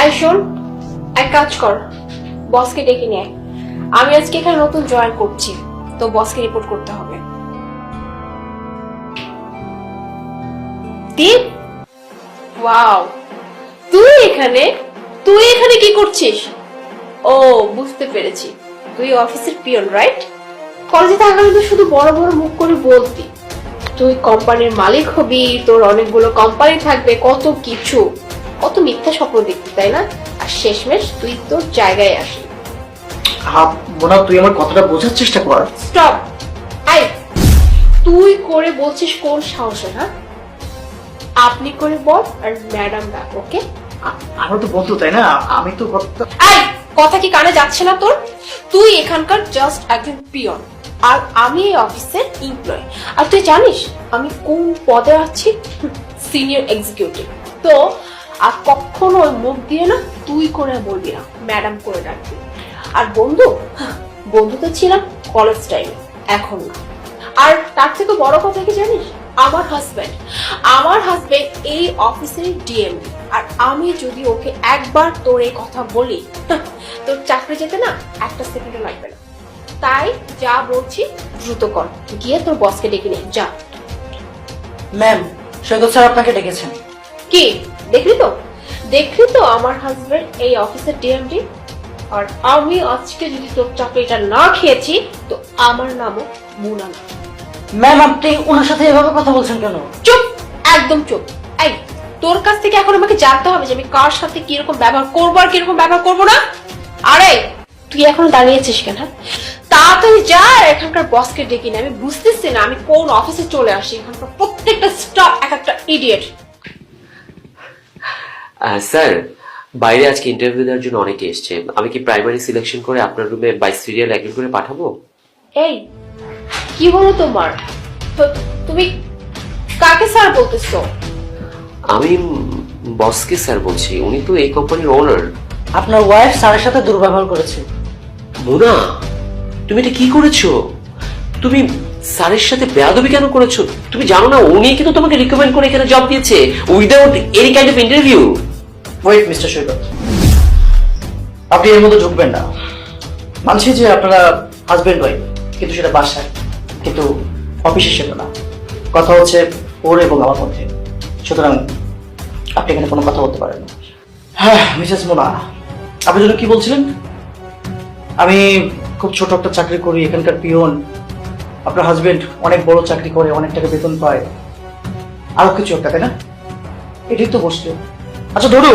এই শোন, এক কাজ কর, বসকে ডেকে নিয়ে আয়। আমি আজকে এখানে নতুন জয়েন করছি, তো বসকে রিপোর্ট করতে হবে। দীপ, ওয়াও, তুই এখানে কি করছিস? ও, বুঝতে পেরেছি, তুই অফিসের পিয়ন, রাইট? কলেজে থাকাকালীন শুধু বড় বড় মুখ করে বলতি তুই কোম্পানির মালিক হবি, তোর অনেকগুলো কোম্পানি থাকবে, কত কিছু, কত মিথ্যা স্বপ্ন দেখতি, তাই না? আর শেষমেশ তুই তোর জায়গায় আসি। মোনা, তুই আমার কথাটা বোঝার চেষ্টা কর। স্টপ! আই, তুই করে বলছিস কোন সাহসে? হ্যাঁ, আপনি করে বল আর ম্যাডাম ডাক, ওকে? আমরা তো বন্ধু, তাই না? আমি তো আই, কথা কি কানে যাচ্ছে না তোর? তুই এখানকার জাস্ট একজন পিয়ন, আর আমি এই অফিসের এমপ্লয়ি। আর তুই জানিস আমি কোন পদে আছি? Senior executive. তো আর কখনো ওই মুখ দিয়ে না তুই করে বলবি না, ম্যাডাম করে ডাকবি। আর বন্ধু তো ছিলাম কলেজ টাইমে, এখন না। আর তার থেকে বড় কথা কি জানিস? আমার হাজবেন্ড এই অফিসের ডিএমডি, আর আমি যদি ওকে একবার তোর এই কথা বলি, তোর চাকরি যেতে না একটা সেকেন্ডও লাগবে না। তাই যা বলছি দ্রুত কর, গিয়ে তোর বসকে ডেকে নিয়ে যা। ম্যাম, সৈকত স্যার আপনাকে ডেকেছেন। কি দেখলি তো আমার হাজবেন্ড এই অফিসের ডিএমডি। আর আমি আজকে যদি তোর চাকরিটা না খেয়েছি তো আমার নামও মুনা না। ম্যাম, আপনি ওনার সাথে এভাবে কথা বলছেন কেন? চুপ, একদম চুপ। এই, তোর কাছ থেকে এখন আমাকে জানতে হবে যে আমি কার সাথে কিরকম ব্যবহার করবো আর কিরকম ব্যবহার করবো না। আরে তুই এখন দাঁড়িয়েছিস কেন? তাড়াতাড়ি যা, এখানকার বসকে ডেকে নে। আমি বুঝতেছি না আমি কোন অফিসে চলে আসি, এখানকার প্রত্যেকটা স্টাফ এক একটা ইডিয়েট। স্যার, বাইরে আজকে ইন্টারভিউ দেওয়ার জন্য অনেকে এসছে। আমি কি প্রাইমারি সিলেকশন করে আপনার রুমে বাই সিরিয়াল একজন করে পাঠাবো? এই, কি হলো তোমার? তুমি কাকে স্যার বলতেছো? আমি বসকে স্যার বলছি, উনি তো এই কোম্পানির ওনার। আপনার ওয়াইফ স্যারের সাথে দুর্ব্যবহার করেছে। মুনা, তুমি এটা কি করেছো? তুমি স্যারের সাথে বেয়াদবি কেন করেছো? তুমি জানো না উনি কিন্তু তোমাকে রিকমেন্ড করে এখানে জব দিয়েছে without any kind of interview. Wait mister Saikat, আপনি এর মধ্যে ঢুকবেন না। মানছি যে আপনারা হাজবেন্ড ওয়াইফ, কিন্তু সেটা বাসায়, কিন্তু অফিসে সেটা না। কথা হচ্ছে ওর এবং আমার মধ্যে, সুতরাং আপনি এখানে কোনো কথা বলতে পারেন না। হ্যাঁ মিসেস মোনা, আপনি যেন কি বলছিলেন? আমি খুব ছোট একটা চাকরি করি, এখানকার পিয়ন। আপনার হাজবেন্ড অনেক বড় চাকরি করে, অনেক টাকা বেতন পায়, আরো কিছু একটা, তাই না? এটাই তো বসছে। আচ্ছা ধরুন